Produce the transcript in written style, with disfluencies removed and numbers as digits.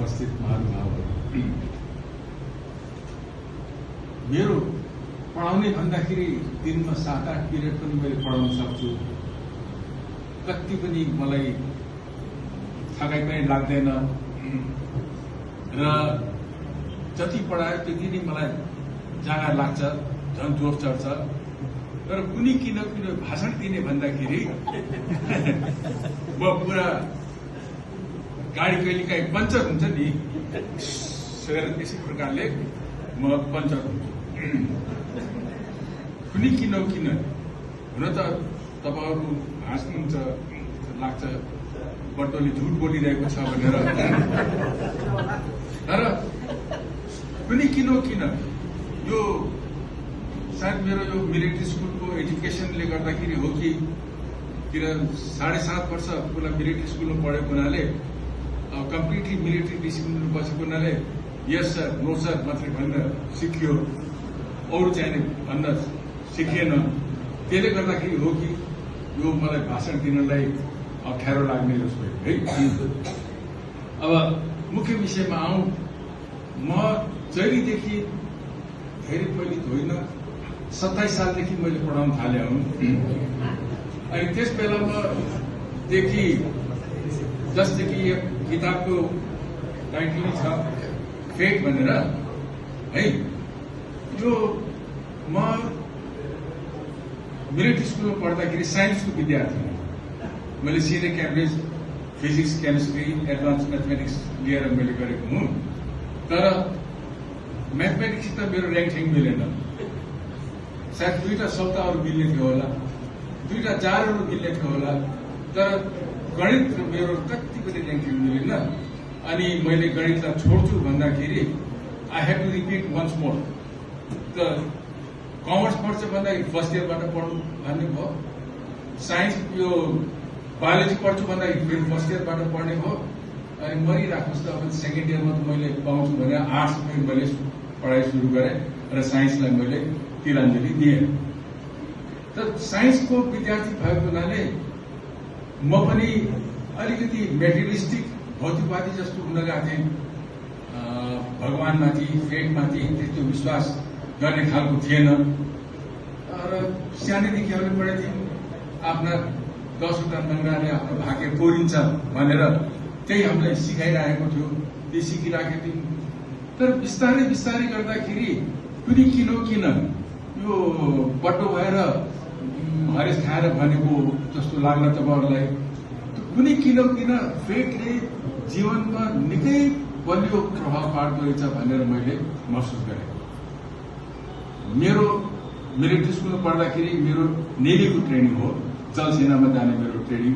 उपस्थित महानुभावहरू, मेरो पढाउने भन्दाखेरि दिनमा 7-8 पिरियड पनि मैले पढाउन सक्छु। कति पनि मलाई थकाइ पनि लाग्दैन र जति पढायो त्यति नै मलाई जाँगर लाग्छ, झन् जोस चढ्छ। तर कुनै किन भाषण दिने भन्दाखेरि म पुरा गाडी कहिलेकाहीँ पञ्चर हुन्छ नि, त्यसै प्रकारले म पञ्चर हुन्छु। कुनै किन हुन त तपाईहरु हाँस्नुहुन्छ, लाग्छ बटोले झुट बोलिरहेको छ भनेर, तर कुनै किन यो सायद मेरो यो मिलिट्री स्कुलको एजुकेसनले गर्दाखेरि हो कि 7.5 वर्ष पुरा मिलिट्री स्कुलमा पढेको हुनाले, कम्प्लिटली मिलिट्री डिसिप्लिनमा बसेको हुनाले यस सर नो सर मात्रै भन्न सिकियो, अरू चाहिँ भन्न सिकिएन। त्यसले गर्दाखेरि हो कि यो मलाई भाषण दिनलाई अप्ठ्यारो लाग्ने जस्तो है। अब मुख्य विषयमा आउँ, म जहिलेदेखि धेरै पहिलेत होइन 27 सालदेखि मैले पढाउन थाले हुँ। अनि त्यस बेलामा देखि जस्तै यो किताबको टाइटल छ फेट भनेर है, यो म मिलिट्री स्कुलमा पढ्दाखेरि साइन्सको विद्यार्थी हुँ। मैले senior Cambridge physics, chemistry, advance mathematics लिएर मैले गरेको हुँ। तर म्याथमेटिक्स त मेरो र्याङ्क ठिक मिलेन। सायद 2टा शब्द अरू मिल्ने थियो होला, 2टा जारहरू मिल्ने थियो होला, तर गणित मेरो कति पनि र्याङ्क ठिक मिलेन। अनि मैले गणितलाई छोड्छु भन्दाखेरि I have to repeat once more. त कमर्स पढ्छ भन्दाखेरि फर्स्ट इयरबाट पढ्नु भन्ने भयो, साइन्स यो बायोलोजी पढ्छु भन्दाखेरि फेरि फर्स्ट इयरबाट पढ्ने भयो। अनि मरिराख्नुहोस् त, अब सेकेन्ड इयरमा त मैले पाउँछु भनेर आर्ट्समा मैले पढाइ सुरु गरेँ र साइन्सलाई मैले तिलाञ्जली दिएँ। तर साइन्सको विद्यार्थी भएको हुनाले म पनि अलिकति मेटेरियलिस्टिक भौतिकवादी जस्तो हुन गएको थिएँ। भगवानमाथि, फेटमाथि त्यस्तो विश्वास गर्ने खालको थिएन। र सानैदेखि हामीले पढेको थियौँ, आफ्ना 10वटा नङ्ग्राले आफ्नो भाग्य कोरिन्छ भनेर त्यही हामीलाई सिकाइरहेको थियो, त्यो सिकिरहेको थियौँ। तर बिस्तारै बिस्तारै गर्दाखेरि कुनै किन यो बटो भएर हरेस खाएर भनेको जस्तो लाग्ला तपाईँहरूलाई। कुनै किन फेटले जीवनमा निकै बलियो प्रभाव पार्दो रहेछ भनेर मैले महसुस गरेँ। मेरो मिलिट्री स्कुलमा पढ्दाखेरि मेरो नेभीको ट्रेनिङ हो, जल सेनामा जाने मेरो ट्रेनिङ।